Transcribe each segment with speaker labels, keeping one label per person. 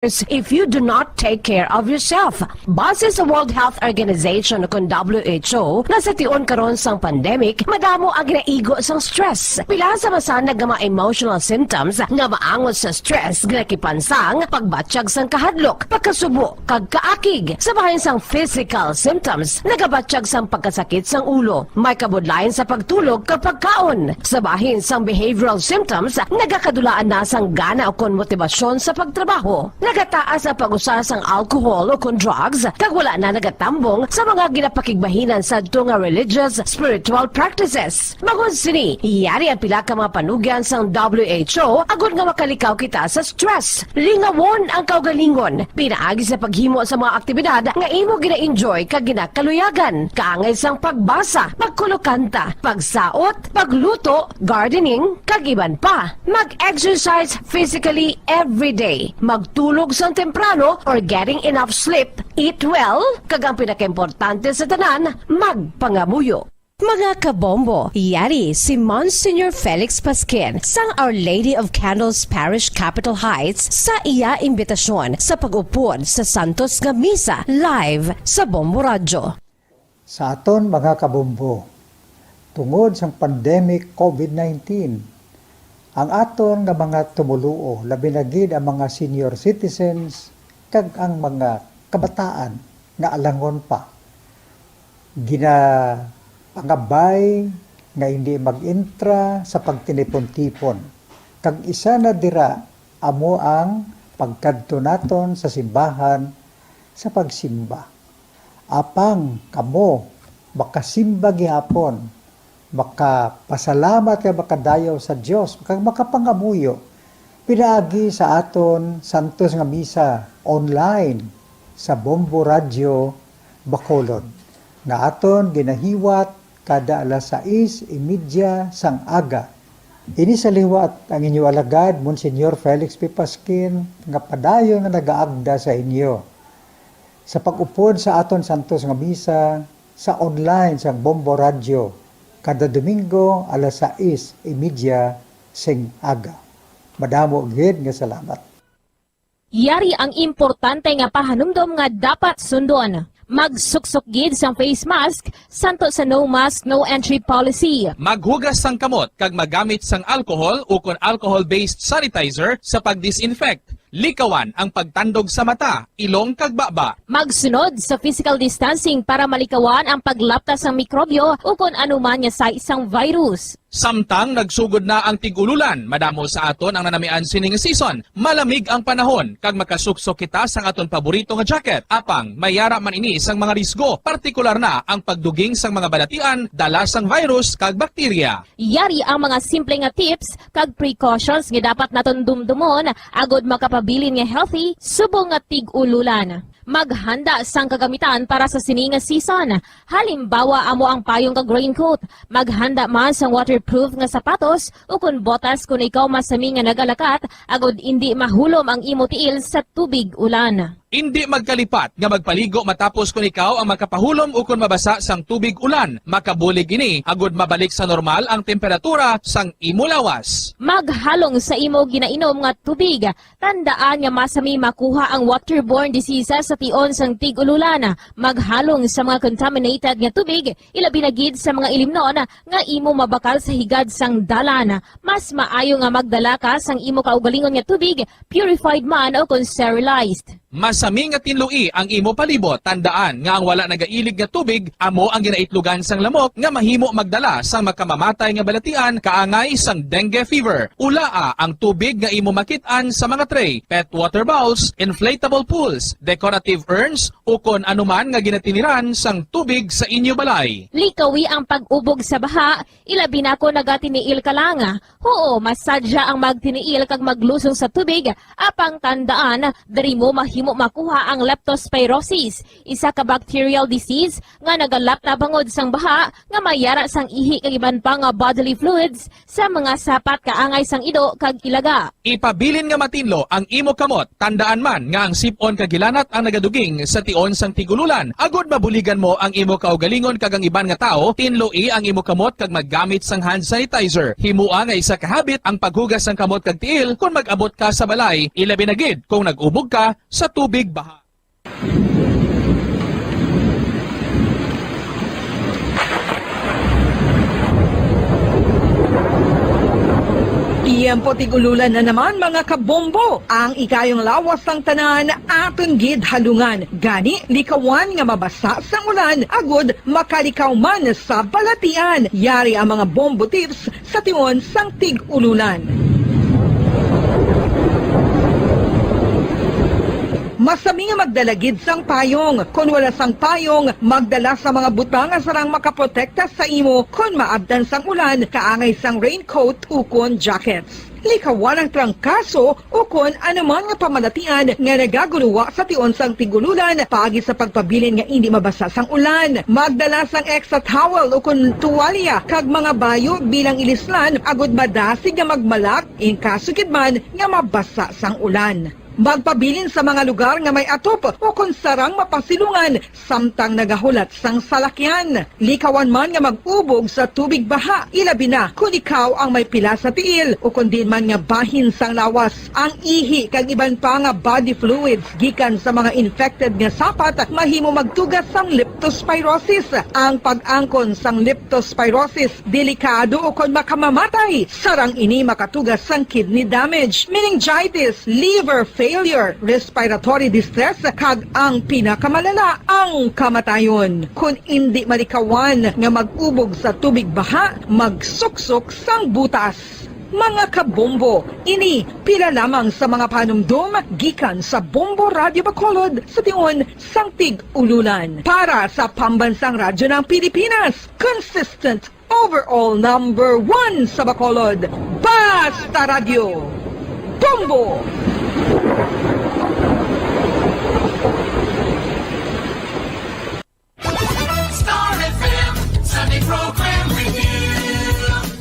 Speaker 1: if you do not take care of yourself. Base sa World Health Organization kung WHO, na sa tion karon sang pandemic, madamo ang ginaigo sang stress. Pila sa masanag nga mga emotional symptoms nga maangot sa stress ginakipansang pagbatsyag sang kahadlok, pagkasubo, kag kaakig. Sa bahin sang physical symptoms, nagabatsyag sang pagkasakit sang ulo, may kabudlayan sa pagtulog kapag kaon. Sa bahin sang behavioral symptoms, nagakadulaan na sang gana o kon motibasyon sa pagtrabaho. Nagataas ang pag-usa sang alcohol o kon drugs, kag wala na nagatambong sa mga ginapakigbahinan sa nga religious, spiritual practices. Magun sini, iyari ang pila ka mga panugyan sang WHO agud nga makalikaw kita sa stress. Lingawon ang kaugalingon, pinaagi sa paghimo sa mga aktibidad nga imo gina-enjoy kag ginakaluyagan, kaangay sang pagbasa, pagkulokanta, pagsaot, pagluto, gardening, kag iban pa. Mag-exercise physically every day, magtulog sang temprano or getting enough sleep, eat well, kag ang pinakaimportante sa tanan, magpangamuyo. Mga kabombo, yari si Monsignor Felix Pasquin sang Our Lady of Candles Parish Capitol Heights sa iya imbitasyon sa pag-upod sa Santos nga Misa live sa Bombo Radyo.
Speaker 2: Sa aton mga kabombo, tungod sang pandemic COVID-19, ang aton nga mga tumuluo, labi na gid ang mga senior citizens kag ang mga kabataan nga alangon pa, pangabay nga hindi mag-intra sa pagtinipon-tipon. Kag isa na dira amo ang pagkadto naton sa simbahan sa pagsimba. Apang kamo makasimba gihapon, makapasalamat kay makadayaw sa Dios, makapangamuyo. Pinaagi sa aton Santos nga Misa online sa Bombo Radyo Bacolod nga aton ginahiwat kada alas 6:30 sang aga. Ini sa liwat ang inyo alagad Monsignor Felix P. Pasquin nga padayon nga nagaagda sa inyo sa pag-upod sa aton Santos nga Misa sa online sang Bombo Radyo kada Domingo alas 6:30 sing aga. Madamo gid nga salamat.
Speaker 3: Yari ang importante nga pahanumdom nga dapat sundon. Magsuksok gid sang face mask, santo sa no mask, no entry policy.
Speaker 4: Maghugas sang kamot kag magamit sang alcohol o kon alcohol-based sanitizer sa pag-disinfect. Likawan ang pagtandog sa mata, ilong kag baba.
Speaker 3: Magsunod sa physical distancing para malikawan ang paglaptas ng mikrobyo o kung anuman niya sa isang virus.
Speaker 4: Samtang nagsugod na ang tig-ululan, madamo sa aton ang nanamian sining season. Malamig ang panahon kag makasuksok kita sang aton paborito nga jacket. Apang mayara man ini sang mga risgo, partikular na ang pagduging sang mga balatian, dala sang virus kag bakterya.
Speaker 3: Yari ang mga simple nga tips kag precautions nga dapat naton dumdumon agod makapabilin nga healthy subong nga tig-ululan. Maghanda sang kagamitan para sa sini nga season. Halimbawa amo ang payong kag raincoat. Maghanda man sang waterproof nga sapatos o kun botas kung ikaw masami nga nagalakat agod hindi mahulom ang imo tiil sa tubig ulan.
Speaker 4: Hindi magkalipat nga magpaligo matapos kung ikaw ang makapahulom o kung mabasa sang tubig ulan. Makabulig ini agud mabalik sa normal ang temperatura sang imo lawas.
Speaker 3: Maghalong sa imo ginainom nga tubig. Tandaan nga masami makuha ang waterborne diseases sa tion sang tig-ululan. Maghalong sa mga contaminated nga tubig, ilabi na gid sa mga ilimnon nga imo mabakal sa higad sang dalan. Mas maayo nga magdala ka sang imo kaugalingon nga tubig, purified man o kung sterilized.
Speaker 4: Masami nga tinlui ang imo palibot. Tandaan nga ang wala nagailig nga tubig amo ang ginaitlugan sang lamok nga mahimo magdala sang makamamatay nga balatian kaangay sang dengue fever. Ulaa ang tubig nga imo makit-an sa mga tray, pet water bowls, inflatable pools, decorative urns o kon anuman nga ginatiniran sang tubig sa inyo balay.
Speaker 3: Likawi ang pag-ubog sa baha, ilabi na ko nagatiniil ka lang. Oo, masadya ang magtiniil kag maglusong sa tubig, apang tandaan, dari mo mahimo makuha ang leptospirosis, isa ka bacterial disease nga nagalapta bangod sang baha nga mayara sang ihi kag iban pa nga bodily fluids sa mga sapat kaangay sang ido kag ilaga.
Speaker 4: Ipabilin nga matinlo ang imo kamot, tandaan man nga ang sipon kag gilanat ang nagaduging sa tion sang tigululan. Agod mabuligan mo ang imo kaugalingon kag ang iban nga tao, tinloi ang imo kamot kag maggamit sang hand sanitizer. Himua nga isa ka habit ang paghugas sang kamot kag tiil kung mag-abot ka sa balay, ilabi na gid kung nag-ubog ka sa tubig baha.
Speaker 5: Iyempo tigululan na naman mga kabombo. Ang ikayong lawas ng tanan aton gid halungan. Gani likawan nga mabasa sa ulan agud makalikaw man sa balatian. Yari ang mga bombo tips sa tion sang tig-ululan. Masami nga magdalagid sang payong. Kung wala sang payong, magdala sa mga butang nga sarang makaprotekta sa imo kung maabdan sang ulan, kaangay sang raincoat ukon jackets. Likawan ang trangkaso o kung anuman nga pamalatian nga nagaguluwa sa tion sang tigululan paagi sa pagpabilin nga hindi mabasa sang ulan. Magdala sang extra towel o kung tuwalya kag mga bayo bilang ilislan agud madasig nga magmalak in kaso gid man nga mabasa sang ulan. Magpabilin sa mga lugar nga may atop o kung sarang mapasilungan samtang nagahulat sang salakyan. Likawan man nga mag-ubog sa tubig baha, ilabi na kung ikaw ang may pila sa tiil o kung din man nga bahin sang lawas. Ang ihi kag iban pa nga body fluids gikan sa mga infected nga sapat mahimo magtugas sang leptospirosis. Ang pag-angkon sang leptospirosis delikado o kung makamamatay. Sarang ini makatugas sang kidney damage, meningitis, liver failure, respiratory distress, kag ang pinakamalala, ang kamatayon. Kung hindi malikawan nga mag-ubog sa tubig baha, magsuksok sang butas. Mga kabombo, ini pila lamang sa mga panumdum gikan sa Bombo Radio Bacolod sa tion sang tig-ululan. Para sa pambansang radyo ng Pilipinas, consistent overall number 1 sa Bacolod, Basta Radio, Bombo!
Speaker 6: Star FM Sunday Program Review.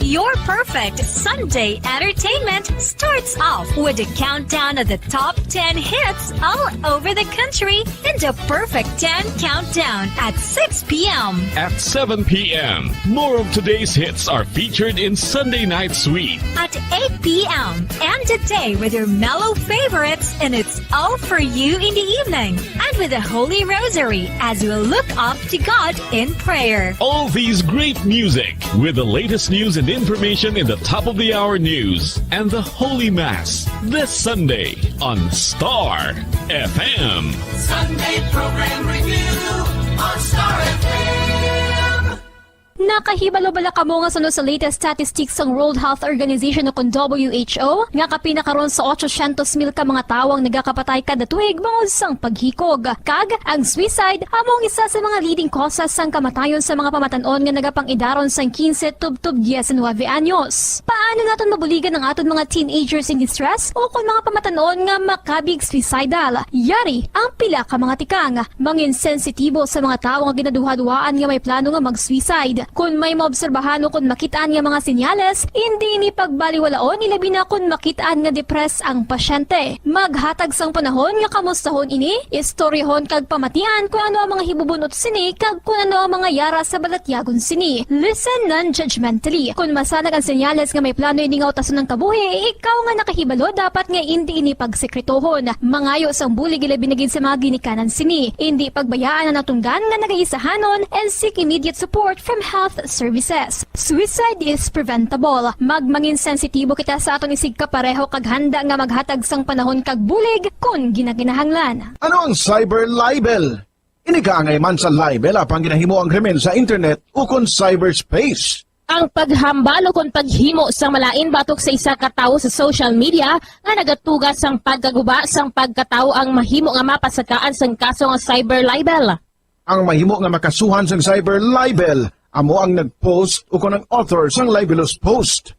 Speaker 7: Your perfect Sunday entertainment starts off with a countdown of the top 10 hits all over the country and the Perfect 10 Countdown at 6 p.m.
Speaker 8: At 7 p.m., more of today's hits are featured in Sunday Night Sweet.
Speaker 7: At 8 p.m. and a day with your mellow favorites, and it's all for you in the evening. And with the Holy Rosary as we look up to God in prayer.
Speaker 8: All these great music with the latest news and information in the top of the hour news and the Holy Mass this Sunday on Star FM.
Speaker 6: Sunday Program Review on Star FM.
Speaker 3: Nakahibalo-bala kamo nga sunod sa latest statistics ng World Health Organization o kung WHO nga kapinakaron sa 800,000 ka mga tawang nagakapatay kada tuig bangod sang paghikog. Kag ang suicide among isa sa mga leading causes sang kamatayon sa mga pamatanon nga nagapangidaron sang 15 tubtub 19 anyos. Paano naton mabuligan ang aton mga teenagers in distress o kung mga pamatanon nga makabig suicidal? Yari ang pila ka mga tikang mangin sensitibo sa mga tawo nga ginaduha-duhaan nga may plano nga mag-suicide. Kung may maobserbahan o kung makitaan nga mga senyales, hindi ni pagbaliwalaon ilabi na kung makitaan nga depress ang pasyente. Maghatag sang panahon nga kamustahon ini, istoryahon kag pamatian kung ano ang mga hibubunot sini kag kung ano ang mga yara sa balatyagon sini. Listen non-judgmentally. Kung masanag ang senyales nga may plano ini nga utason ng kabuhi, ikaw nga nakahibalo dapat nga hindi ini pagsekretohon. Mangayo sang bulig ilabi na gid sa mga ginikanan sini. Hindi pagbayaan na natunggan nga nagaisahanon and seek immediate support from health services. Suicide is preventable. Magmangin sensitibo kita sa aton isig kapareho kag handa nga maghatag sang panahon kag bulig kung ginaginahanglan.
Speaker 9: Ano ang cyber libel? Inigaangay man sa libel apang ginahimo ang krimen sa internet ukon cyberspace.
Speaker 3: Ang paghambal o kung paghimo sang malain batok sa isa ka tawo sa social media nga nagatugas sang pagkaguba sang pagkatawo ang mahimo nga mapasakaan sang kaso nga cyber libel.
Speaker 9: Ang mahimo nga makasuhan sang cyber libel amo ang nag-post ukon ang author sang libelous post.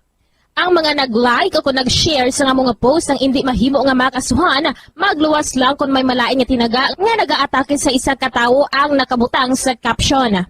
Speaker 3: Ang mga nag-like o kung nag-share sa nga mga post ng hindi mahimo nga makasuhan, magluwas lang kung may malain nga tinaga nga nag-aatake sa isa ka tawo ang nakabutang sa caption.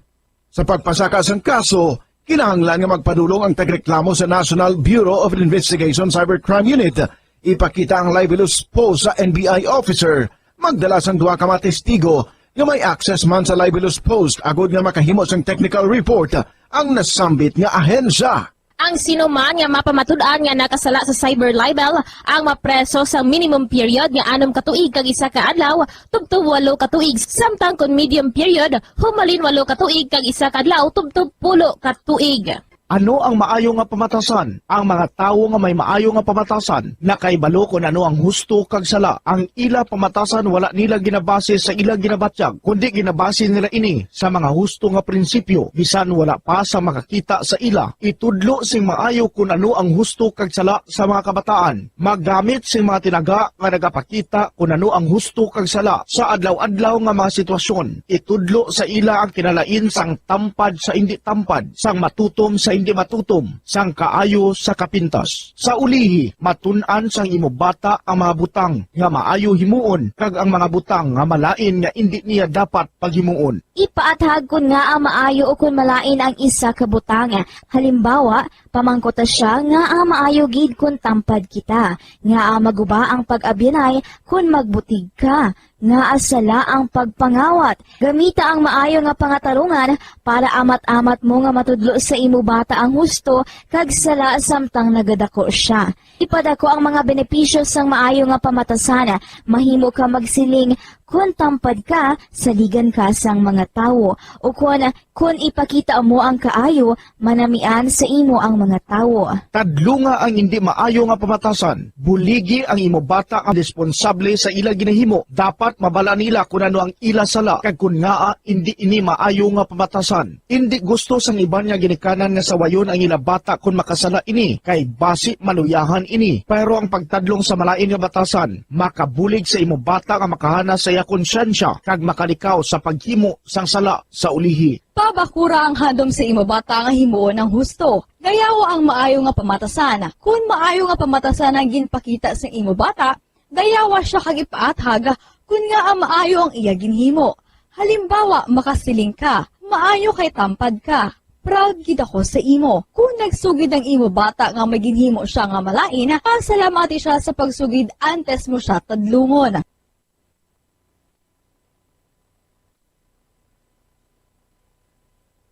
Speaker 9: Sa pagpasaka sa kaso, kinahanglan nga magpadulong ang tagreklamo sa National Bureau of Investigation Cybercrime Unit. Ipakita ang libelous post sa NBI officer. Magdala sang duha ka mga testigo nga may access man sa libelous post agod nga makahimo sang technical report ang nasambit nga ahensya.
Speaker 3: Ang sinuman nga mapamatud-an nga nakasala sa cyber libel ang mapreso sa minimum period nga 6 ka tuig kag 1 ka adlaw tubtub 8 ka tuig, samtang kon medium period humalin 8 ka tuig kag 1 ka adlaw tubtub 10 ka tuig.
Speaker 10: Ano ang maayo nga pamatasan? Ang mga tawo nga may maayo nga pamatasan, nakaibalo kung ano ang husto kag sala. Ang ila pamatasan wala nila ginabase sa ila ginabatyag, kundi ginabase nila ini sa mga husto nga prinsipyo. Bisan wala pa sa makakita sa ila, itudlo sing maayo kung ano ang husto kag sala sa mga kabataan. Maggamit sing mga tinaga nga nagapakita kung ano ang husto kag sala sa adlaw-adlaw nga mga sitwasyon. Itudlo sa ila ang kinalain sang tampad sa hindi tampad, sang matutom sa hindi matutom, sang kaayo sa kapintas. Sa ulihi, matun-an sang imo bata ang mga butang nga maayo himuon kag ang mga butang nga malain nga hindi niya dapat paghimuon.
Speaker 11: Ipaathag kun nga ang maayo o kun malain ang isa ka butang. Halimbawa, pamangkota siya nga ang maayo gid kun tampad kita, nga ang maguba ang pag-abyanay kun magbutig ka, nga asala ang pagpangawat. Gamita ang maayo nga pangatarungan para amat-amat mo nga matudlo sa imo bata ang husto kag sala samtang nagadako siya. Ipadako ang mga benepisyo sang maayo nga pamatasan. Mahimo ka magsiling kun tampad ka, saligan ka sang mga tawo. O kun ipakita mo ang kaayo, manamian sa imo ang mga tawo.
Speaker 10: Tadlo nga ang hindi maayo nga pamatasan. Buligi ang imo bata ang responsable sa ila ginahimo. Dapat mabala nila kung ano ang ila sala kag kun nga hindi ini maayo nga pamatasan. Hindi gusto sang iban nga ginikanan nga sawayon ang ila bata kung makasala ini kay basi maluyahan ini. Pero ang pagtadlong sa malain nga batasan, makabulig sa imo bata nga makahana sa iya konsyensya kag makalikaw sa paghimo sang sala sa ulihi.
Speaker 12: Pabakura ang handom sa imo bata nga himuon ng husto. Gayaw ang maayo nga pamatasan. Kung maayo nga pamatasan ang ginpakita sa imo bata, gayawa siya kag ipaathag kung nga ang maayo ang iya ginhimo. Halimbawa, makasiling ka, maayo kay tampad ka. Proud gid ako sa imo. Kung nagsugid ang imo bata nga may ginhimo siya nga malain, pasalamati siya sa pagsugid antes mo siya tadlungon.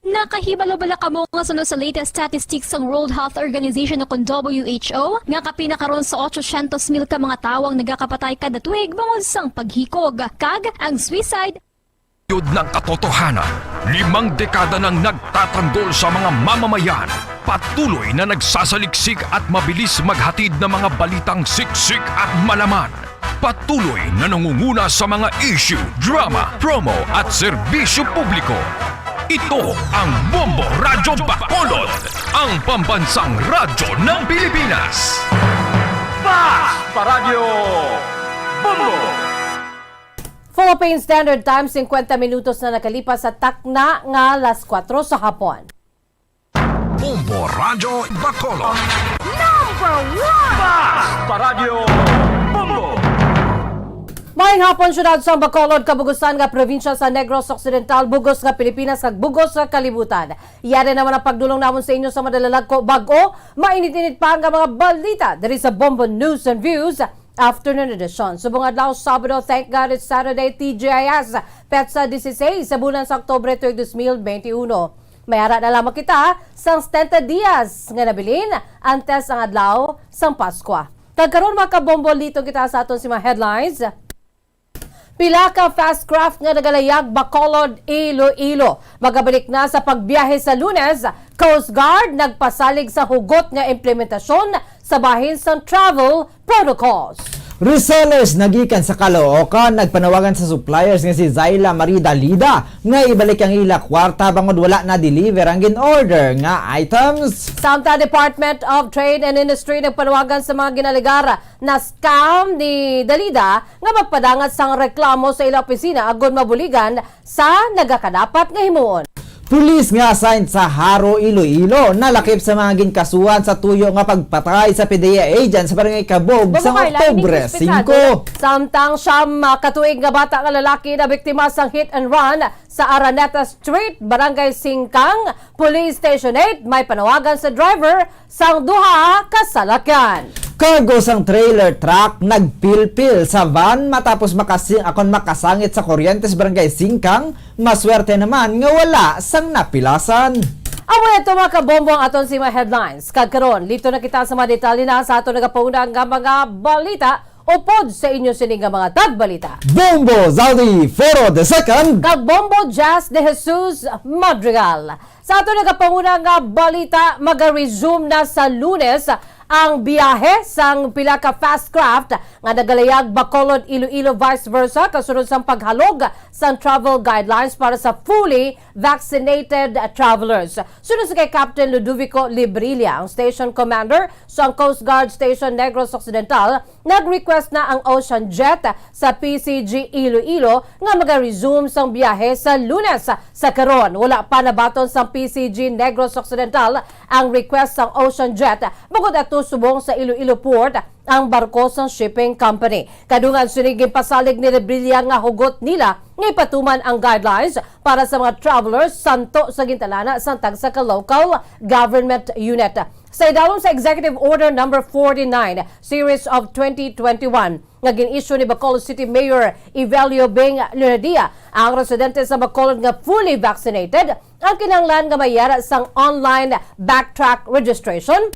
Speaker 13: Nakahibalo-bala ka mo nga sunod sa latest statistics ng World Health Organization o WHO nga kapinakaroon sa 800,000 ka mga tawang nagakapatay kada tuig bangod sang paghikog. Kag ang suicide
Speaker 14: Yod ng katotohanan, 5 dekada nang nagtatanggol sa mga mamamayan, patuloy na nagsasaliksik at mabilis maghatid ng mga balitang siksik at malaman. Patuloy na nangunguna sa mga issue, drama, promo at serbisyo publiko. Ito ang Bombo Radyo Bacolod, ang pambansang radyo ng Pilipinas. Fast Paradyo Bombo!
Speaker 1: Philippine Standard Time, 50 minutos na nakalipas sa takna nga alas 4 sa hapon.
Speaker 14: Bombo Radyo Bacolod.
Speaker 6: Number 1!
Speaker 14: Fast Paradyo Bombo!
Speaker 1: Maayong hapon, syudad sa Bacolod, kabugusan nga probinsya sa Negros Occidental, bugos nga Pilipinas, kag bugos nga kalibutan. Yari naman ang pagdulong namon sa inyo sa madalalag ko bago, mainit-init pa nga mga balita dari sa Bombo News and Views Afternoon Edition. Subong adlaw Sabado, thank God it's Saturday, TGIS, Petsa 16 sa bulan sa Oktubre 2021. May ara na lamang kita sang 70 dias nga nabilin antes ang adlaw sang Paskwa. Kagkaroon mga kabombo dito kita sa aton si mga headlines. Pila ka fast craft nga nagalayag Bacolod, Iloilo. Magabalik na sa pagbiyahe sa Lunes. Coast Guard nagpasalig sa hugot nga implementasyon sa bahin sa travel protocols.
Speaker 15: Resellers nagikan sa Caloocan nagpanawagan sa suppliers nga si Zayla Marida Lida nga ibalik ang ila kwarta bangod wala na deliver ang gin-order nga items.
Speaker 1: Samtang Department of Trade and Industry nagpanawagan sa mga ginalegar na scam ni Dalida nga magpadangat sang reklamo sa ilang opisina agud mabuligan sa nagakadapat nga himuon.
Speaker 15: Pulis nga assigned sa Haro, Iloilo nalakip sa mga ginkasuhan sa tuyo nga pagpatay sa PDEA agent sa barangay Kabog sa Oktubre 5.
Speaker 1: Samtang siyam katuig nga bata nga lalaki na biktima sang hit and run sa Araneta Street, Barangay Singkang, Police Station 8, may panawagan sa driver sang duha kasalakyan.
Speaker 15: Cargo sang trailer truck nagpilpil sa van matapos makasangit sa kuryente sa Barangay Singkang. Maswerte naman nga wala sang napilasan.
Speaker 1: Away ito mga kabombo ang aton si mga headlines. Kagkaroon, lito na kita sa mga detalye na sa aton nagapaunang nga mga balita upod sa inyo sining nga mga tagbalita.
Speaker 15: Bombo, Zaldy, Forro, the second.
Speaker 1: Kag Bombo, Dejesus, Madrigal. Sa aton nagapaunang nga balita, mag-resume na sa Lunes ang biyahe sang pila ka fast craft nga nagalayag Bacolod, Iloilo, vice versa kasunod sang paghalog sang travel guidelines para sa fully vaccinated travelers. Sunod sa kay Captain Ludovico Librilla, ang station commander sa Coast Guard Station Negros Occidental, nag-request na ang Ocean Jet sa PCG Iloilo nga mag-resume sang biyahe sa Lunes. Sa karon, wala pa nabaton sang PCG Negros Occidental ang request sang Ocean Jet bukod ato subong sa Iloilo Port ang barko sa shipping company. Kadungan suniging pasalig ni Librilla nga hugot nila nga ipatuman ang guidelines para sa mga travelers santo sa gintalana sa tagsa ka local government unit. Sa idalom sa Executive Order number 49 Series of 2021 nga gin-issue ni Bacolod City Mayor Evelio Beng Lunadia, ang residente sa Bacolod nga fully vaccinated ang kinahanglan nga mayara sang online backtrack registration,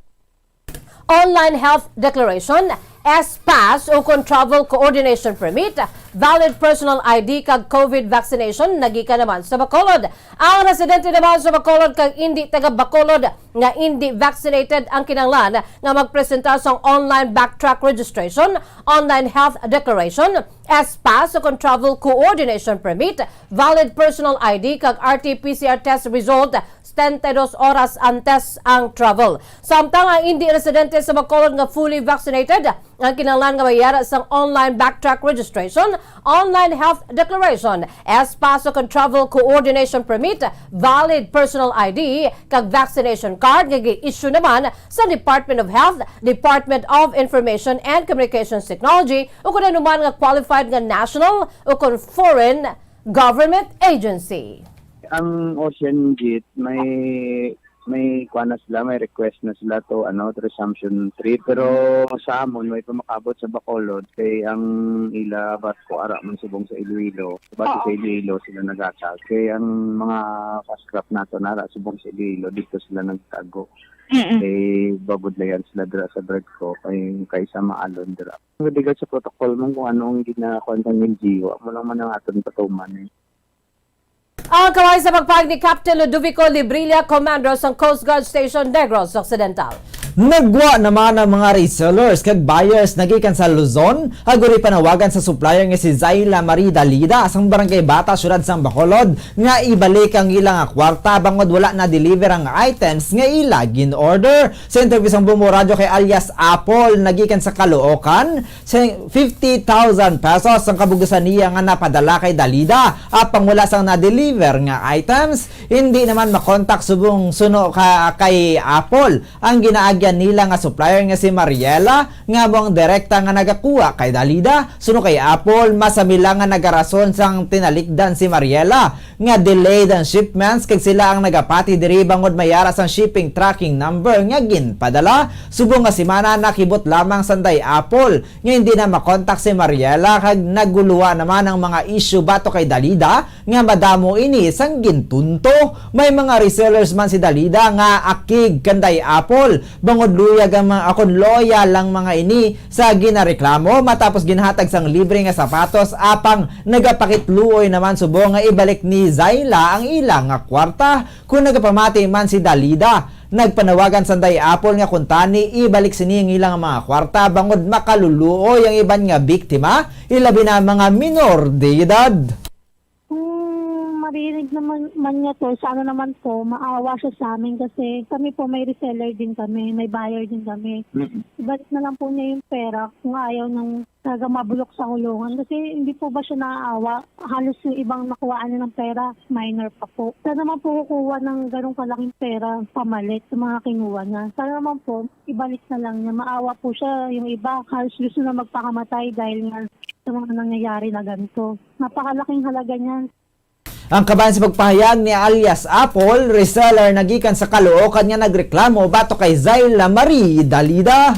Speaker 1: online health declaration, S-Pass o kung travel coordination permit, valid personal ID kag COVID vaccination nagika naman sa Bacolod. Ang residente naman sa Bacolod kag hindi taga Bacolod nga hindi vaccinated ang kinahanglan nga magpresenta sa online backtrack registration, online health declaration, S-Pass o kung travel coordination permit, valid personal ID kag RT-PCR test result 72 oras antes ang travel. Samtang ang hindi residente sa Bacolod nga fully vaccinated ang kinahanglan nga mayara sang online backtrack registration, online health declaration, S-Pass o travel coordination permit, valid personal ID kag vaccination card nga gi-issue naman sa Department of Health, Department of Information and Communications Technology o kung anuman nga qualified nga national o kung foreign government agency.
Speaker 16: Ang Ocean Gate may kuana sila, may request na sila to resumption trip, pero sa amon may pamakabot sa Bacolod kay ang ila barko ara man subong sa Iloilo, sa Iloilo sila nagatag kay ang mga fast craft nato nara subong sa Iloilo dito sila nagtago. Kay babudlayan sila dira sa barko kay sa maalon dira. Bigat sa protocol mo kung anong ginakuan ng NGO mo lang man ang aton patuman
Speaker 1: Ang kaway sa pagpahig ni Captain Ludovico Librilla, Commander sa Coast Guard Station Negros Occidental.
Speaker 15: Nagwa naman ang mga resellers kag buyers nagikan sa Luzon aguri panawagan sa supplier nga si Zayla Marida Lida sang barangay Bata syudad sang Bacolod nga ibalik ang ilang kwarta bangod wala na deliver ang items nga ila gin order. Sa interview sang Bombo Radio kay alias Apple nagikan sa Caloocan, 50,000 pesos ang kabugasan niya nga napadala kay Dalida apang wala sang na-deliver nga items. Hindi naman makontak subong suno kay Apple ang ginaagi nila nga supplier nga si Mariela nga buang direkta nga nagakuha kay Dalida. Suno kay Apple masamila nga nagarason sang tinalikdan si Mariela nga delayed ang shipments kag sila ang nagapati diri bangod mayara sang shipping tracking number nga ginpadala. Subong nga semana nakibot lamang sanday Apple nga hindi na makontak si Mariela kag naguluwa naman ang mga issue bato kay Dalida nga madamo ini sang gintunto. May mga resellers man si Dalida nga akig kanday Apple bangod luyag ang mga akon loyal lang mga ini sa ginareklamo matapos ginhatag sang libre nga sapatos apang nagapakitluoy naman subong nga ibalik ni Zayla ang ilang nga kwarta. Kung nagapamati man si Dalida, nagpanawagan sanday Apple nga kuntani ibalik sini ang ilang mga kwarta bangod makaluluoy ang iban nga biktima ilabi na mga minor de edad.
Speaker 17: Marinig naman niya to, sa ano naman po, maawa siya sa amin kasi kami po may reseller din kami, may buyer din kami. Ibalik na lang po niya yung pera kung ayaw ng talaga mabulok sa kulungan kasi hindi po ba siya naaawa? Halos yung ibang nakuhaan niya ng pera, minor pa po. Sana naman po kukuha ng ganong kalaking pera, pamalit sa mga kinuha niya. Sana naman po, ibalik na lang niya. Maawa po siya, yung iba halos gusto na magpakamatay dahil nga sa mga nangyayari na ganito. Napakalaking halaga niyan.
Speaker 15: Ang kabayan sa pagpahayag ni alias Apple, reseller nagikan sa Caloocan nga nagreklamo bato kay Zayla Marie Dalida.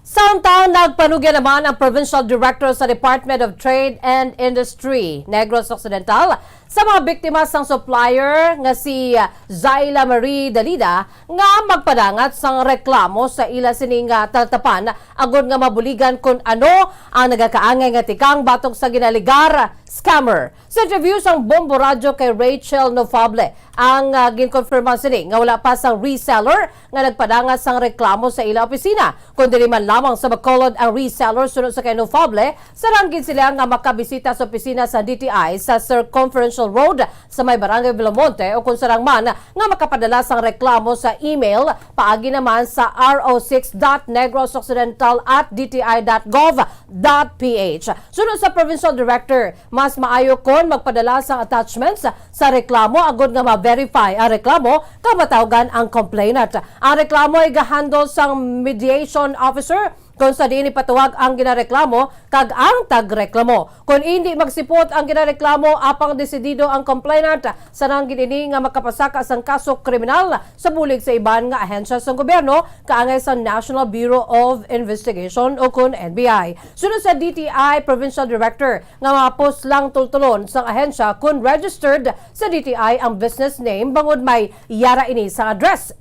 Speaker 1: Samtang nagpanugya naman ang Provincial Director sa Department of Trade and Industry, Negros Occidental, sa mga biktima sang supplier nga si Zayla Marie Dalida nga magpadangat sang reklamo sa ila sining tatapan agod nga mabuligan kung ano ang nagakaangay nga tikang batok sa ginaligar scammer. Sa interview sang Bombo Radio kay Rachel Nofable, ang ginkonfirma sini nga wala pa sang reseller nga nagpadangat sang reklamo sa ila opisina. Kundi man lamang sa Bacolod ang reseller sunod sa kay Nofable, saranggin sila nga makabisita sa opisina sa DTI sa Circumferential Road sa may Barangay Villamonte o kung sarang man nga makapadala sang reklamo sa email paagi naman sa ro6.negrosoccidental@dti.gov.ph. Sunod sa Provincial Director, mas maayo kon magpadala sang attachments sa reklamo agod nga ma-verify ang reklamo kamatawgan ang complainant. Ang reklamo ay gahandle sang mediation officer kung sa diin ipatuwag ang ginareklamo kag ang tagreklamo. Kung hindi magsipot ang ginareklamo apang desidido ang complainant, sanang ginini nga makapasaka sang kaso kriminal sa bulig sa iban nga ahensya sa gobyerno kaangay sa National Bureau of Investigation o kun NBI. Sunod sa DTI Provincial Director nga mapos lang tultulon sang ahensya kung registered sa DTI ang business name bangod may yara ini sa address.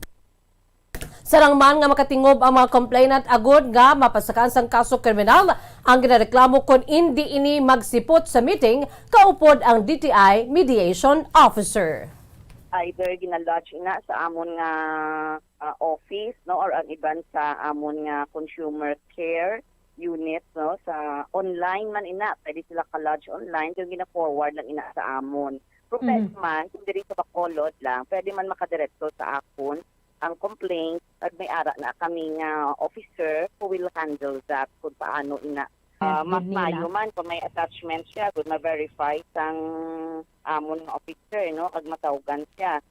Speaker 1: Sarang man nga makatingob ang mga complainant agod nga mapasakan sang kaso kriminal ang ginareklamo kung hindi ini magsipot sa meeting kaupod ang DTI Mediation Officer.
Speaker 18: Either ginalodge ina sa amon nga office no or ang iban sa amon nga consumer care unit no sa online man ina pwede sila ka-lodge online yung gina-forward lang ina sa amon. Pero man kung diri sa Bacolod lang pwede man makadiretso sa akon ang complaint at may ara na kaming officer who will handle that kung paano ina mas mayo man kung may attachment siya kung ma-verify sang amon officer no kag matawgan siya.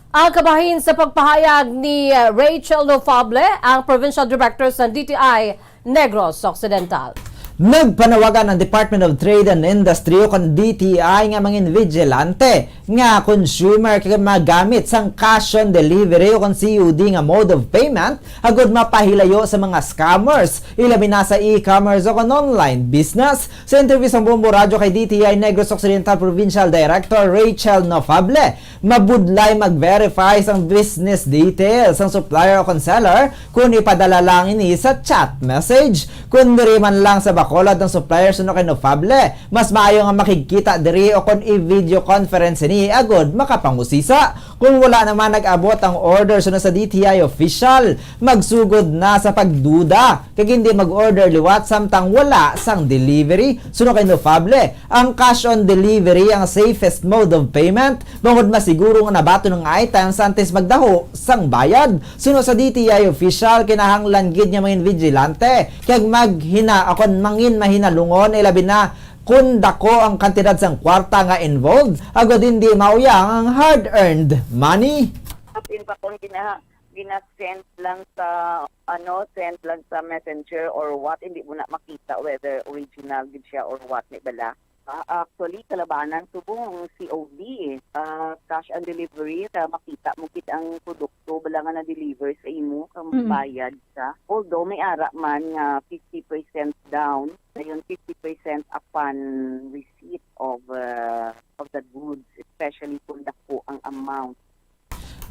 Speaker 1: Ang kabahin sa pagpahayag ni Rachel Nofable, ang Provincial Director sa DTI Negros Occidental.
Speaker 15: Nagpanawagan ang Department of Trade and Industry o kan DTI nga mga vigilante nga consumer kay magamit sang cash on delivery o kan COD nga mode of payment agud mapahilayo sa mga scammers ilabi na sa e-commerce o kan online business. Sa interview sa Bombo Radio kay DTI Negros Occidental Provincial Director Rachel Nofable, mabudlay mag-verify sang business details sang supplier o kan seller kung ipadala lang ini sa chat message. Kung diri man lang sa Bacolod ng supplier suno kay Nofable, mas maayo nga makikita diri o kon i-video conference ni agod makapangusisa. Kung wala naman nag-abot ang order suno sa DTI official, magsugod na sa pagduda kag hindi mag-order liwat samtang wala sang delivery. Suno kay Nofable, ang cash on delivery ang safest mode of payment bangod masiguro nga nabato ng items antes magdaho sang bayad. Suno sa DTI official, kinahanglan gid nga mga vigilante kag maghina akon mangin mahinalungon ilabi na kung dako ang kantidad sang kwarta nga involved agad hindi mauyang ang hard-earned money.
Speaker 18: Apin pa kung gina-send lang sa send lang sa messenger or what, hindi mo na makita whether original gid siya or what ni bala. Actually, kalabanan subong COD cash on delivery makita mo kit ang produkto bala nga na-deliver sa imo kung bayad sa. Although may ara man nga 50% down, ayon 50% upon receipt of the goods, especially kung dako ang amount.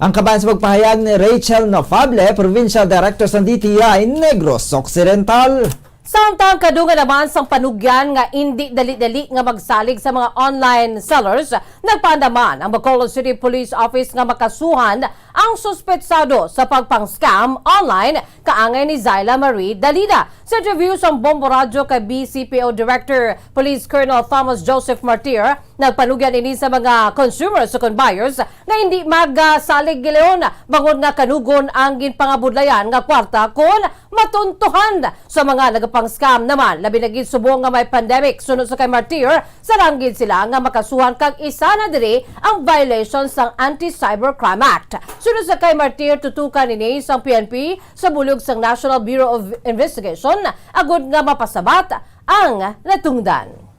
Speaker 15: Ang kabayan sa pagpahayag ni Rachel Nofable, Provincial Director sa DTI Negros Occidental.
Speaker 1: Samtang kadungan naman sang panugyan nga hindi dali-dali nga magsalig sa mga online sellers, nagpaandaman ang Bacolod City Police Office nga makasuhan ang suspetsado sa pagpang-scam online kaangay ni Zayla Marie Dalida. Sa interview sa Bombo Radio kay BCPO Director Police Colonel Thomas Joseph Martir, nagpanugyan ini sa mga consumers o buyers nga hindi magsalig gileon bangod nga kanugon ang ginpangabudlayan nga kwarta kung matuntuhan. Sa mga nagapang-scam naman, labi na subong nga may pandemic. Sunod sa kay Martir, salanggid sila nga makasuhan kag isa na diri ang violations ng Anti-Cybercrime Act. Sunod sa kay Martir, tutukan ini sang PNP sa bulog sang National Bureau of Investigation agud nga mapasabat ang natungdan.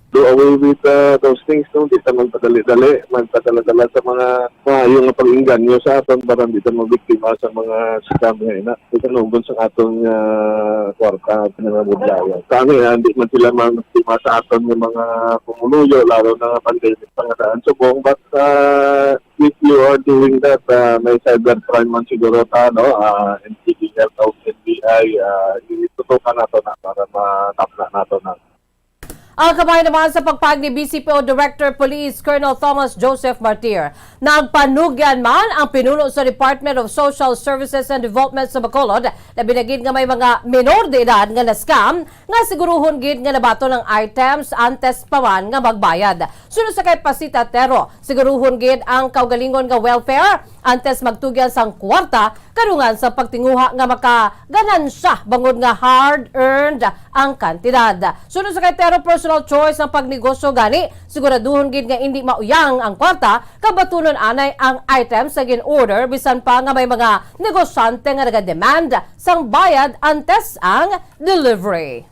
Speaker 19: Do away with those things, no? Di ta magpadali-dali, magpadala-dala sa mga yung pag-inganyo sa aton para di ta mabiktima sa mga scam nga ina. Ito nugon sa aton kwarta pinangabudlayan. Kami hindi man sila mabiktima sa aton ng mga pumuluyo, lalo na pandemic pangadaan subong. But if you are doing that, may cybercrime man siguro NCBL o NBI, itutukan nato na para matapla nato na.
Speaker 1: Ang kamay naman sa pagpag ni BCPO Director Police Colonel Thomas Joseph Martir. Nagpanugyan man ang pinuno sa Department of Social Services and Development sa Bacolod na binagid nga may mga minor de edad nga na-scam nga siguruhon gid nga nabato ng items antes pa man nga magbayad. Sunod sa kay Pasita Tero, siguruhon gid ang kaugalingon nga welfare antes magtugyan sang kwarta karungan sa pagtinguha nga makaganansya bangod nga hard-earned ang kantidad. Sunod sa kay Tero, personal choice ang pagnegosyo gani, siguraduhon gid nga hindi mauyang ang kwarta kabatunon anay ang items sa gin-order bisan pa nga may mga negosyante nga naga-demand sang bayad antes ang delivery.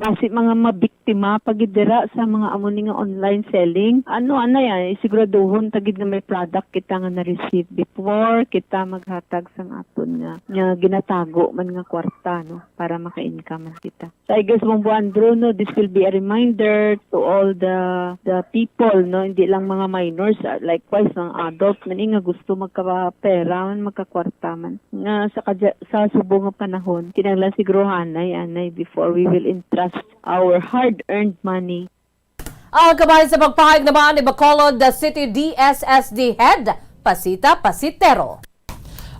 Speaker 20: Kasi mga mabiktima pagidira sa mga amon nga online selling. Ano yan, siguraduhon tagid nga may product kita nga na-receive before kita maghatag sang aton nga ginatago man nga kwarta, no, para maka-income man kita. So I guess Bombo Andro, no, this will be a reminder to all the people, no, hindi lang mga minors, likewise ang adult man nga gusto magkapera man, magkakwarta man. Nga sa subong nga panahon, kinahanglan siguro anay before we will entrust our hard-earned money.
Speaker 1: Ang kabahin sa pagpahayag naman ni Bacolod City DSSD Head, Pasita Pasitero.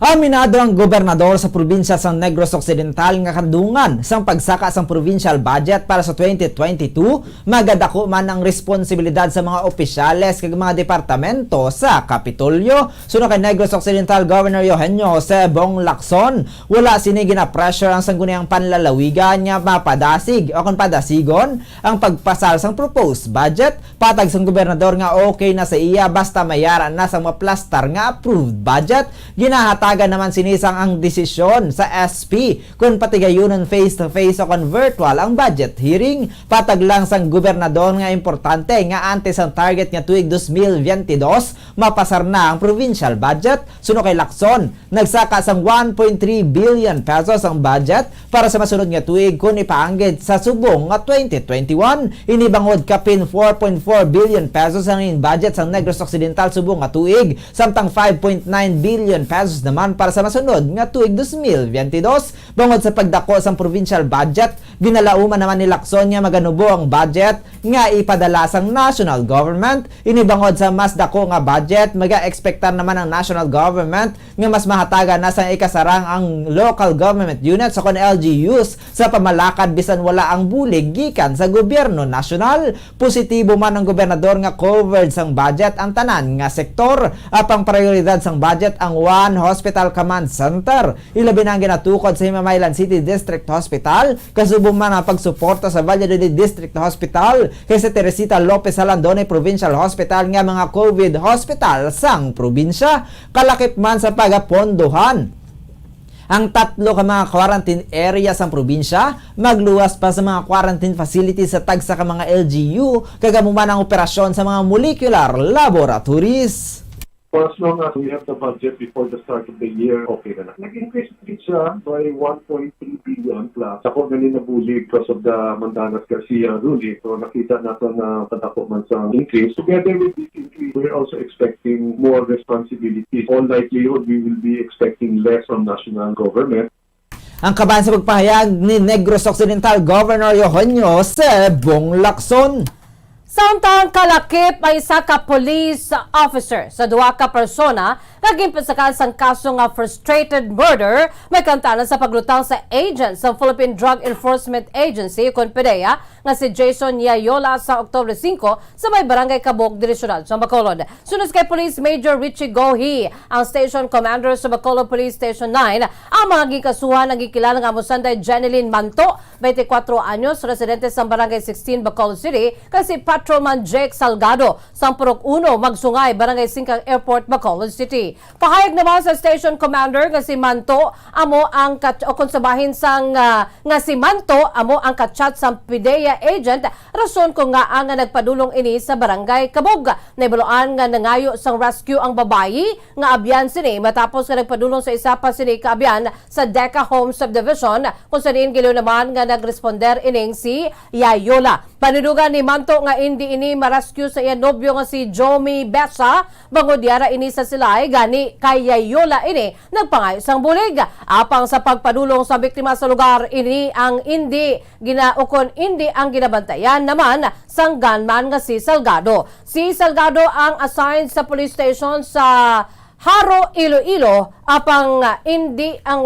Speaker 15: Aminado ang gobernador sa probinsya sa Negros Occidental nga kadungan sang pagsaka sang provincial budget para sa 2022, magadako man ang responsibilidad sa mga opisyales kag mga departamento sa Kapitolyo. Suno kay Negros Occidental Governor Eugenio Jose Bong Lacson, wala sini gina-pressure ang sangguniang panlalawigan nga mapadasig o kon padasigon ang pagpasal sang proposed budget. Patag sang gobernador nga okay na sa iya basta mayaran na sang maplastar nga approved budget. Ginahatagan naman sinisang ang desisyon sa SP kung patigayunon face-to-face o kon virtual ang budget hearing. Patag lang sang gobernador nga importante nga antes ang target nga tuig 2022 mapasar na ang provincial budget. Suno kay Lacson, nagsaka sang 1.3 billion pesos ang budget para sa masunod nga tuig kung ipaanggid sa subong nga 2021. Inibangod kapin 4.4 billion pesos ang budget sa Negros Occidental subong nga tuig, samtang 5.9 billion pesos naman para sa masunod nga tuig 2022. Bangod sa pagdako sa provincial budget, ginalauman naman ni Lacson nga maganubo ang budget nga ipadala sang national government. Inibangod sa mas dako nga budget, maga-expectar naman ang national government nga mas mahataga na sa ikasarang ang local government units o kon LGUs sa pamalakad bisan wala ang bulig gikan sa gobyerno nasyonal. Positibo man ang gobernador nga covered sang budget ang tanan nga sektor. Apang prioridad sang budget ang One Hospital Command Center. Ilabi na ang ginatukod sa Himamaylan City District Hospital. Kasubong man ang pagsuporta sa Valladolid District Hospital kay sa Teresita Lopez Alandone Provincial Hospital nga mga COVID hospital sang probinsya. Kalakip man sa pagapondohan ang tatlo ka mga quarantine area sa probinsya, magluwas pa sa mga quarantine facilities sa tagsa ka mga LGU, kagamuman ang operasyon sa mga molecular laboratories.
Speaker 21: For as long as we have the budget before the start of the year, okay na. Nag-increase din siya by 1.3 billion plus. Ako ganin na bulig because of the Mandanas Garcia ruling. So nakita natin na padako man sa increase. Together with this increase, we're also expecting more responsibilities. All likelihood, we will be expecting less from national government.
Speaker 15: Ang kabahan sa pagpahayag ni Negros Occidental Governor Eugenio Jose Bong Lacson.
Speaker 2: Samtang kalakip ay isa ka police officer sa duha ka persona naging pasakan sang kaso nga frustrated murder may kantanan sa paglutang sa agent sa Philippine Drug Enforcement Agency kon PDEA nga si Jason Yayola sa Oktubre 5 sa may barangay Cabog, Direccional sa Bacolod. Sunod kay Police Major Richie Gohi, ang station commander sa Bacolod Police Station 9, ang mga gikasuhan nagikilala nga mosanday Jeneline Manto, 24 anyos, residente sa barangay 16 Bacolod City, kasi Patrolman Jake Salgado, Sampurok 1, Magsungay, Barangay 5 Airport, Bacolod City. Pahayag naman sa station commander nga si Manto amo ang konsabahin sang nga si Manto amo ang kachat sang PDEA agent rason ko nga ang nagpadulong ini sa Barangay Cabog. Naibaluan nga nangayo sang rescue ang babayi nga abyan sini matapos nga nagpadulong sa isa pa sini kaabyan sa Deca Home Subdivision kung saan giliw naman nga nagresponder ining si Yayola. Panudugan ni Manto nga hindi ini ma-rescue sa iya nobyo nga si Jomi Besa bangod yara ini sa silay gani kay Yayola ini nagpangayo sang bulig. Apang sa pagpadulong sa biktima sa lugar ini ang hindi ang ginabantayan naman sang gunman nga si Salgado. Si Salgado ang assigned sa police station sa Haro, Iloilo, apang hindi ang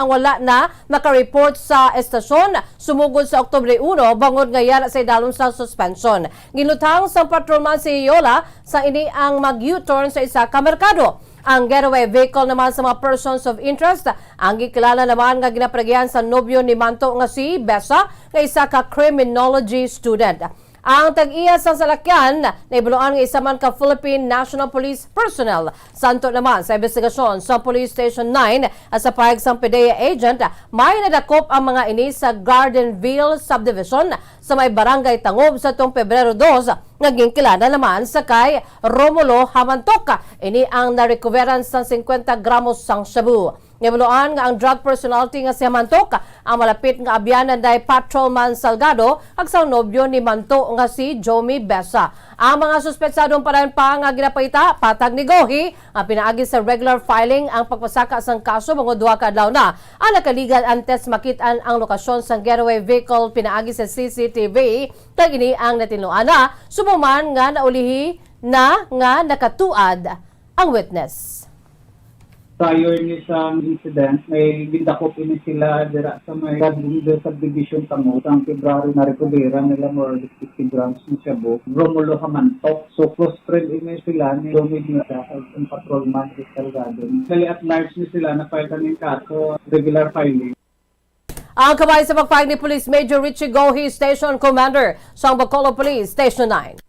Speaker 2: wala na makareport sa estasyon sumugod sa Oktubre 1 bangod nga yara sa idalon sa suspension. Ginutang sa patrolman si Yola sa ini ang mag-U-turn sa isa ka merkado. Ang getaway vehicle naman sa mga persons of interest ang gikilala naman nga ginapragyan sa nobyo ni Manto nga si Besa nga isa ka criminology student. Ang tag-iya sa salakyan na ibuluan ng isa man ka Philippine National Police personnel. Santo naman sa investigasyon sa Police Station 9 at sa pahayag sang PDEA agent, may nadakop ang mga ini sa Gardenville Subdivision sa may Barangay Tangob sa tong Pebrero 2 naging kilala naman sa kay Romulo Hamantok. Ini ang narecoveran sa 50 gramos sang shabu. Nibuluan nga ang drug personality nga si Mantok ang malapit nga abyanan day Patrolman Salgado ag sa nobyo ni Manto nga si Jomi Besa. Ang mga suspetsadong parayan pa nga ginapakita patag ni Gohi ang pinaagi sa regular filing ang pagpasaka sang kaso mga duha ka adlaw na. Ang nakaligal antes makitaan ang lokasyon sang getaway vehicle pinaagi sa CCTV tag ini ang natinuan na subuman nga naulihi na nga nakatuad ang witness.
Speaker 22: Prior ni sa incident, may bindakop ini sila dira sa may Gardenville Subdivision Tango. Ang February na recovera nila more than 50 grams ng shabu. Romulo Hamantok. So, close friend ini sila ni Domid Nita ang patrolman sa Salgado. Kali at large ni sila na file kami kaso regular filing.
Speaker 2: Ang kabay sa pagpahayag ni Police Major Richie Gohi, Station Commander sa Bacolod Police Station 9.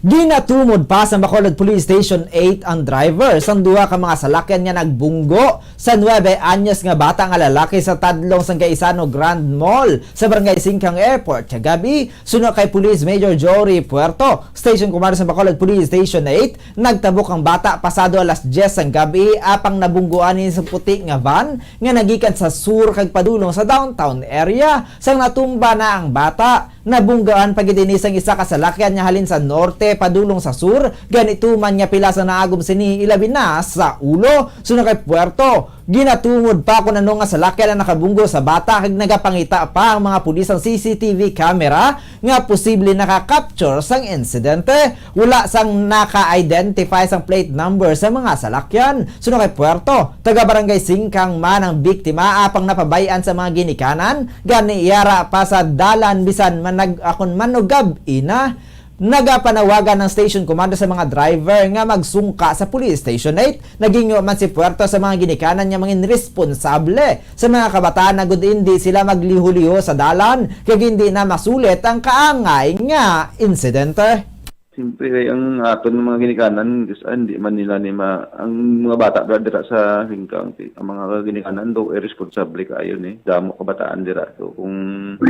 Speaker 15: Ginatumod pa sa Bacolod Police Station 8 ang driver sang duha ka mga salakyan nga nagbunggo sa 9 anyos nga bata nga lalaki sa tadlong sang Kaisano Grand Mall sa Barangay 5 Airport kagabi. Suno kay Police Major Jory Puerto, Station Commander sa Bacolod Police Station 8, nagtabok ang bata pasado alas 10 sang gabi apang nabungguan ni sa puti nga van nga nagikan sa sur kag padulong sa downtown area. Sang natumba na ang bata, nabunggaan pagidinis ang isa ka salakyan nga halin sa norte padulong sa sur, ganito man nga pila sa naagom sini ilabi na sa ulo. Sunod kay Puerto, ginatumod pa kung ano nga salakyan na nakabunggo sa bata kag nagapangita pa ang mga pulis ang CCTV camera nga posible nakakapture sang insidente. Wala sang naka-identify sang plate number sa mga salakyan. Sunod kay Puerto, taga Barangay 5 man ang biktima apang napabayan sa mga ginikanan gani iyara pa sa dalan bisan manag-akon manugab ina. Nagapanawagan ng station commander sa mga driver nga magsungka sa Police Station 8. Naging man si Puerto sa mga ginikanan niya mga responsable sa mga kabataan na gud hindi sila magliho-liho sa dalan kag hindi na masulit ang kaangay nga insidente.
Speaker 23: Siyempre, ang aton ng mga ginikanan, hindi man nila ang mga bata dira sa hingkang, ang mga ginikanan do irresponsible kayo ni damo kabataan dira. So kung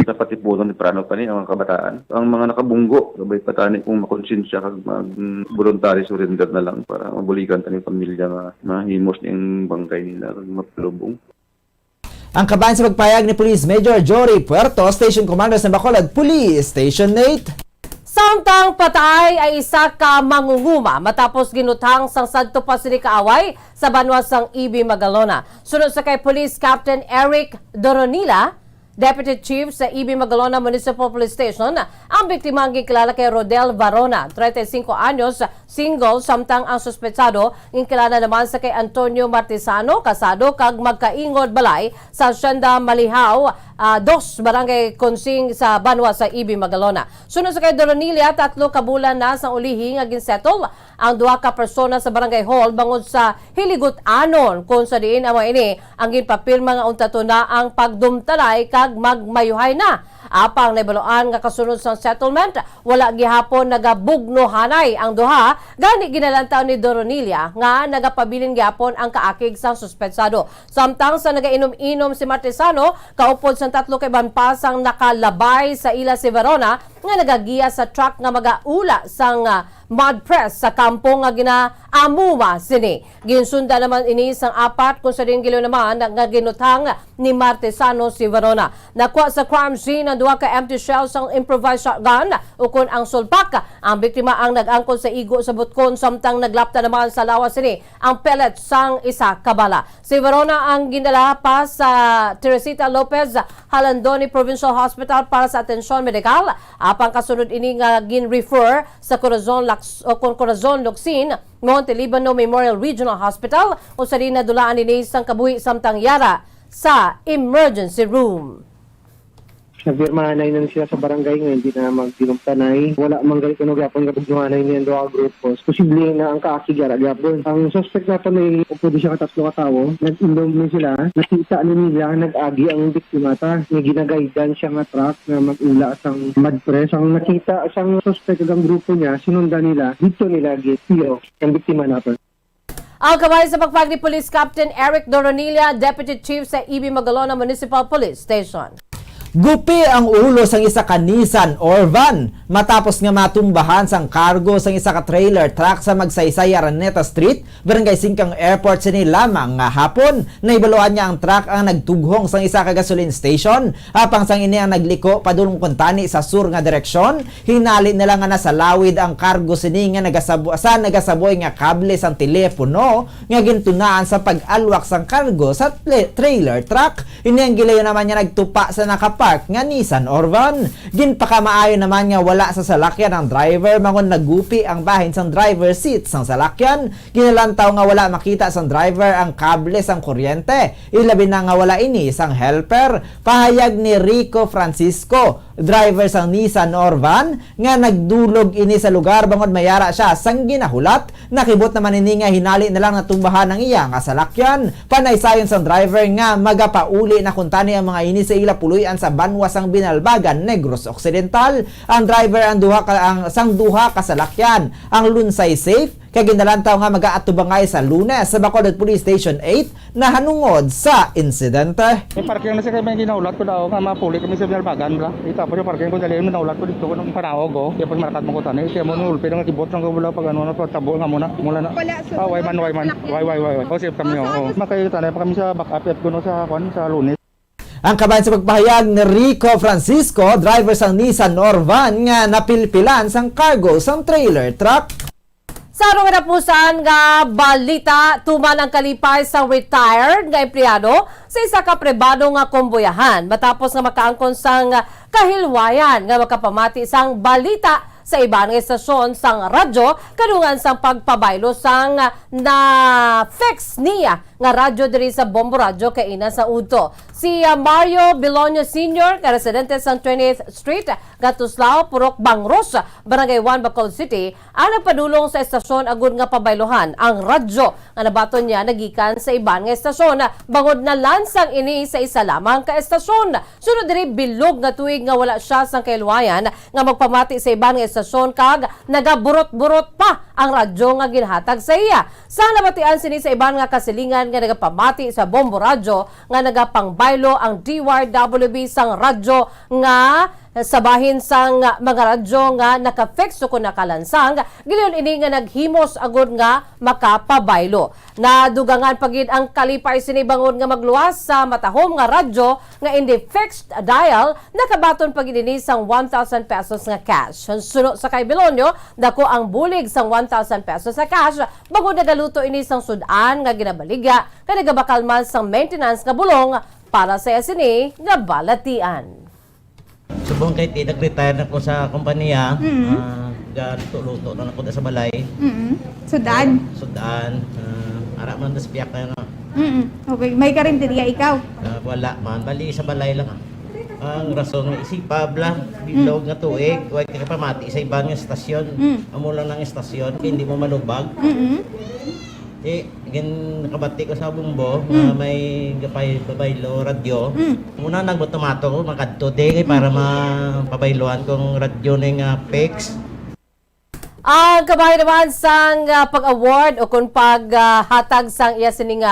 Speaker 23: sa patipunan ni prano pa ni ang mga kabataan, ang mga nakabunggo, gabay patani kung makonsensya kag mag-voluntary surrender na lang para mabulikan taning pamilya nga mahimos ning bangkay nila kag mapalubong.
Speaker 15: Ang kabayan sa pagpayag ni Police Major Jory Puerto, Station Commander sa Bacolod Police Station 8.
Speaker 2: Samtang patay ay isa ka mangunguma matapos ginutang sang sadto pa sini kaaway sa banwas sang EB Magalona. Sunod sa kay Police Captain Eric Doronila, Deputy Chief sa EB Magalona Municipal Police Station, ang biktima ang gikilala kay Rodel Varona, 35 anyos, single, samtang ang suspetsado gikilala naman sa kay Antonio Martisano, kasado kag magkaingod balay sa Hacienda Malihaw, 2 Barangay Consing sa Banwa sa EB Magalona. Sunod sa kay Doronilia, 3 kabulan na sa ulihi nga ginsettle ang 2 ka persona sa Barangay Hall bangod sa Hiligut-anon kung sa diin ang mga ini ang ginpapirma nga untato na ang pagdumtalay kag magmayuhay na. Apang naibaluan nga kasunod sa settlement, wala gihapon nagabugnohanay ang duha, gani ginalantaw ni Doronilia nga nagapabilin gihapon ang kaakig sa suspetsado. Samtang sa nagainom-inom si Martisano, kaupod sa 3 kay banpasang nakalabay sa ila si Verona nga nagagiya sa truck nga magaula sang mud press sa kampo nga ginaamuma sini. Ginsunda naman ini sang 4 kung sa din gilo naman nga ginutang ni Martisano si Verona. Nakuha sa crime scene ang 2 ka empty shells ang improvised shotgun ukon ang sulpak. Ang biktima ang nag-angkol sa igo sa butkon samtang naglapta naman sa lawas sini ang pellet sang isa kabala. Si Verona ang ginala pa sa Teresita Lopez Halandoni Provincial Hospital para sa atensyon medikal. Apang kasunod ini nga gin-refer sa Corazon Luxin Monte Libano Memorial Regional Hospital o sa rin nadulaan ni isang kabuhi samtang yara sa emergency room.
Speaker 4: Nagpirmahanay na siya sa barangay nga hindi na magdinumtanay. Wala man galit ano gapon nga pagduhanay niya doa grupos. Posible na ang kaakigara gapon. Ang suspect nato may upod siya ka 3 ka tawo. Nag-indom ni sila. Nakita nila nag-agi ang biktimata. Nga ginagaydan siya nga truck nga mag-ula sang mud press. Ang nakita sang suspect ang grupo niya, sinundan nila. Dito nila gitiro ang biktima nato.
Speaker 2: Ang kamay sa pagpag ni Police Captain Eric Doronilia, Deputy Chief sa EB Magalona Municipal Police Station.
Speaker 15: Gupi ang ulo sang isa ka Nissan or van matapos nga matumbahan sang cargo sang isa ka trailer truck sa Magsaysay Araneta Street, Barangay Singkang Airport sini lamang nga hapon. Naibaluan niya ang truck ang nagtughong sang isa ka gasoline station. Apang sang ini ang nagliko padulong kuntani sa sur nga direksyon. Hinali nila nga nasalawid ang cargo sini nga nagasaboy nga kable sang telepono nga gintunaan sa pag-alwak sang cargo sa trailer truck. Ini ang gilayo naman niya nagtupa sa nakapark nga Nissan or van. Ginpakamaayo naman nga wala sa salakyan ang driver mangon nagupi ang bahin sang driver seat sang salakyan. Ginalantaw nga wala makita sang driver ang kable sang kuryente. Ilabi na nga wala ini sang helper. Pahayag ni Rico Francisco, driver sang Nissan or van, nga nagdulog ini sa lugar bangod mayara siya sang ginahulat. Nakibot naman ini nga hinali na lang natumbahan ng iya nga salakyan. Panay sayon sang driver nga magapauli na kuntani ang mga ini sa ila puluyan sa Banwa sang Binalbagan, Negros Occidental. Ang driver ang duha ka salakyan ang lunsay safe kay ginalantaw nga mag-aatubangay sa Lunes sa Bacolod Police Station 8 na hanungod sa insidente.
Speaker 5: Parking na siya may ginaulat ko daw nga mapuli kami sa Binalbagan bla. Ita po yung parking ko dali naulat ko dito ko nung panawag ko. Kaya pag marakat mo ko tani kaya mo nulpi nga kibot ng gubula pag ano na tabo nga muna na. Why man. O save kami o. Makay tanay pa kami sa backup ko no sa Lunes.
Speaker 15: Ang kabayan sa pagpahayag ni Rico Francisco, driver sang Nissan or van nga napilpilan sang cargo sang trailer truck.
Speaker 2: Sa arong katapusan nga balita, tuman ang kalipay sa retired nga empleyado sa isa ka pribado nga komboyahan matapos nga makaangkon sang kahilwayan nga makapamati sang balita sa iba nga estasyon sang radyo kadungan sang pagpabaylo sang na-fix niya nga radyo diri sa Bombo radyo kay ina sa udto. Si Mario Bilonio Sr., ka residente sa 20th Street, Gatuslao, Purok, Bangros, Barangay 1, Bacolod City, ang nagpadulong sa estasyon agud nga pabaylohan ang radyo nga nabaton niya nagikan sa iban nga estasyon bangod na lansang ini sa isa lamang ka estasyon. Sunod diri bilog nga tuig nga wala siya sang kailwayan nga magpamati sa iban nga estasyon kag nagaburot-burot pa ang radyo nga ginhatag sa iya. Sa nabatian sini sa iban nga kasilingan nga nagapamati sa Bombo radyo nga nagapangbaylo ang DYWB sang radyo nga sabahin sang mga radyo nga naka-fix o kung nakalansang, giliyon ini nga naghimos agud nga makapabaylo. Nadugangan pagid ang kalipay sinibangon nga magluwas sa matahom nga radyo nga hindi fixed dial, nakabaton pagid ini sang 1,000 pesos nga cash. Suno sa kay Bilonyo, dako ang bulig sang 1,000 pesos sa cash, bago nagaluto ini sang sudan nga ginabaligya, kanagabakal man sang maintenance nga bulong Para sa SNA na balatian.
Speaker 7: Subong kay nag-retire na ko sa kompanya. Luto na ako sa balay.
Speaker 8: Sudan?
Speaker 7: Sudan. Ara man tas piyak ka na.
Speaker 8: Okay, may karinderya ikaw?
Speaker 7: Wala man. Bali sa balay lang. Ang rason nga isipabla, bilog nga tuig, huwag ka pamati sa ibang estasyon. Amo lang ng estasyon, kaya hindi mo malubag. Nakabati ko sa Bombo, may pabaylo radyo. Muna nagbotomato ko, makadto di para mapabailoan kong radyo ng PEX.
Speaker 2: Ang kabahay naman sang pag-award o kung paghatag sang iya sining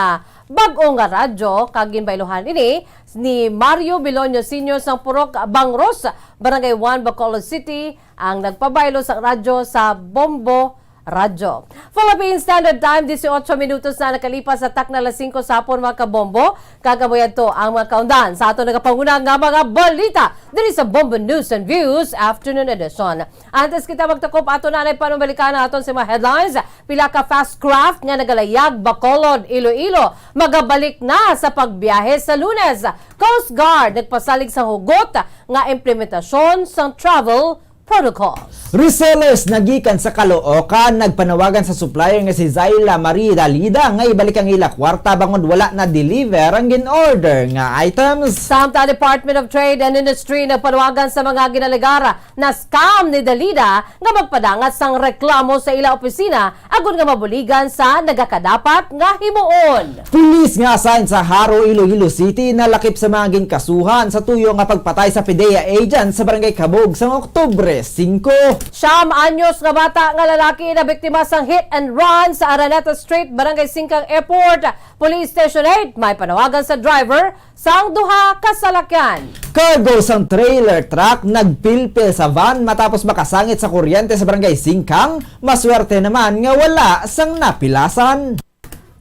Speaker 2: bag-o nga radyo kag ginbailohan ini ni Mario Bilonio Sr. sang Purok Bangros, Barangay 1, Bacolod City, ang nagpabaylo sang radyo sa Bombo Radyo. Philippine Standard Time, 18 minutos na nakalipas sa takna alas 5 sa hapon mga kabombo. Kagabuyan to ang mga kaundan sa ato nagapangunang nga mga balita diri sa Bombo News and Views Afternoon Edition. Antes kita magtakop ato nanay panumbalikan aton sa mga headlines. Pila ka fast craft nga nagalayag Bacolod, Iloilo magabalik na sa pagbiyahe sa Lunes. Coast Guard nagpasalig sa hugot nga implementasyon sa travel protocols.
Speaker 15: Resellers nagikan sa Caloocan nagpanawagan sa supplier nga si Zayla Marie-Dalida nga ibalik ang ila kwarta bangod wala na deliver ang gin-order nga items.
Speaker 2: Samtang Department of Trade and Industry nagpanawagan sa mga ginaligara na scam ni Dalida nga magpadangat sang reklamo sa ila opisina agon nga mabuligan sa nagakadapat nga himuon.
Speaker 15: Pulis nga assigned sa Haro, Iloilo City nalakip sa mga ginkasuhan sa tuyo nga pagpatay sa PDEA agent sa Barangay Kabog sa Oktubre 5.
Speaker 2: Siyam anyos nga bata nga lalaki na biktima sang hit and run sa Araneta Street, Barangay Singkang Airport, Police Station 8. May panawagan sa driver sang duha ka salakyan.
Speaker 15: Cargo sang trailer truck nagpilpil sa van matapos makasangit sa kuryente sa Barangay Singkang. Maswerte naman nga wala sang napilasan.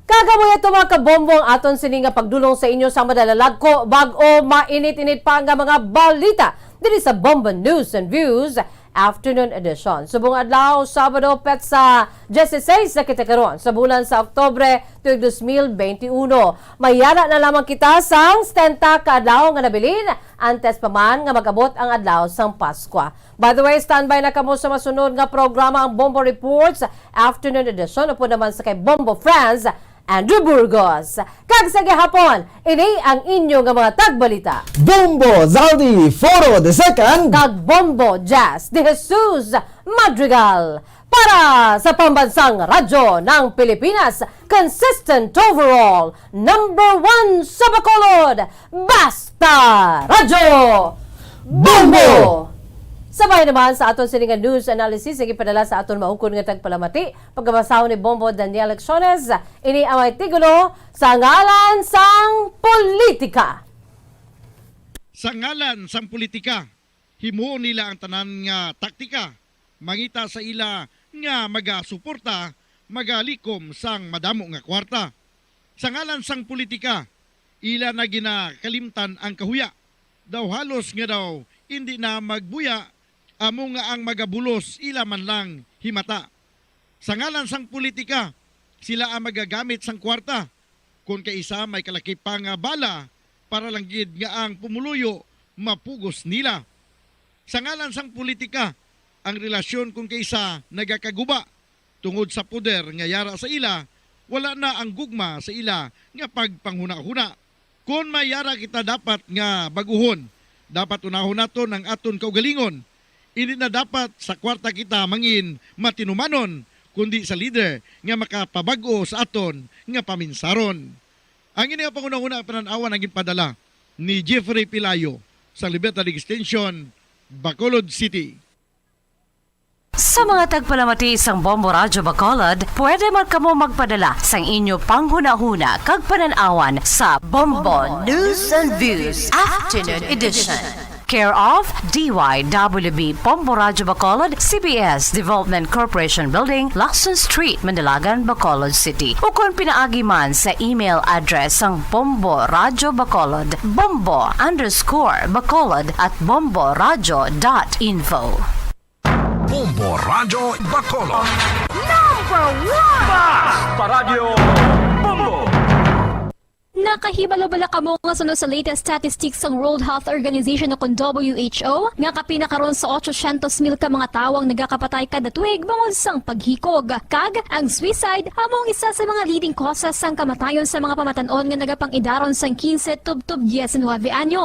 Speaker 2: Kagabuya ito mga kabombo ang aton sininga pagdulong sa inyo sa madalalag ko bago mainit-init pa nga mga balita dito sa Bombo News and Views Afternoon Edition. Subong adlaw, Sabado, petsa 16 na kita karon sa bulan sa Oktubre 2021. Mayara na lamang kita sang stenta ka adlaw nga nabilin antes pa man nga magabot ang adlaw sang Paskwa. By the way, standby na kamo sa masunod nga programa ang Bombo Reports Afternoon Edition upo naman sa kay Bombo Friends Andrew Burgos. Kag sa gihapon, ini ang inyo nga mga tagbalita.
Speaker 15: Bombo, Zaldy, Forro the second.
Speaker 2: Kag Bombo, Jazz, Dejesus, Madrigal. Para sa pambansang radyo ng Pilipinas, consistent overall, number 1 sa Bacolod, Basta Radyo Bombo! Sabay naman sa aton sininga news analysis ang ipadala sa aton maukon nga tagpalamati pagkabasaw ni Bombo Daniel Elecciones. Ini ang may tigulo sa ngalan sang politika.
Speaker 10: Sa ngalan sang politika, himuon nila ang tanan nga taktika, mangita sa ila nga magasuporta, magalikom sang madamo nga kwarta. Sa ngalan sang politika, ila na ginakalimtan ang kahuya. Daw halos nga daw hindi na magbuya amo nga ang magabulos ila man lang himata. Sa ngalan sang politika, sila ang magagamit sang kwarta. Kung kaisa may kalaki pa nga bala para lang gid nga ang pumuluyo mapugos nila. Sa ngalan sang politika, ang relasyon kung kaisa nagakaguba tungod sa poder nga yara sa ila, wala na ang gugma sa ila nga pagpanghuna-huna. Kung may yara kita dapat nga baguhon, dapat unahon naton ang aton kaugalingon. Hindi na dapat sa kwarta kita mangin matinumanon, kundi sa leader nga makapabago sa aton nga paminsaron. Ang ini nga pangunahuna pananawan ang gipadala ni Jeffrey Pilayo sa Libertad Extension, Bacolod City.
Speaker 1: Sa mga tagpalamati sang Bombo Radyo Bacolod, pwede man kamo magpadala sang inyo panghuna-huna kag pananawan sa Bombo News and Views Afternoon Edition. Care of DYWB Bombo Radyo Bacolod, CBS Development Corporation Building, Lacson Street, Mandalagan, Bacolod City. O kung pinaagi man sa email address ang Bombo Radyo Bacolod, bombo_bacolod@bomboradyo.info.
Speaker 14: Bombo Radyo Bacolod.
Speaker 6: Number 1! Basta Radio Bombo!
Speaker 13: Nakahibalo-bala kamo nga sunod sa latest statistics ng World Health Organization o kung WHO nga kapinakaroon sa 800,000 ka mga tawang nagakapatay kada tuig bangod sang paghikog. Kag ang suicide among isa sa mga leading causes sang kamatayon sa mga pamatanon nga nagapang-idaron sang 15 tub 19 anyo.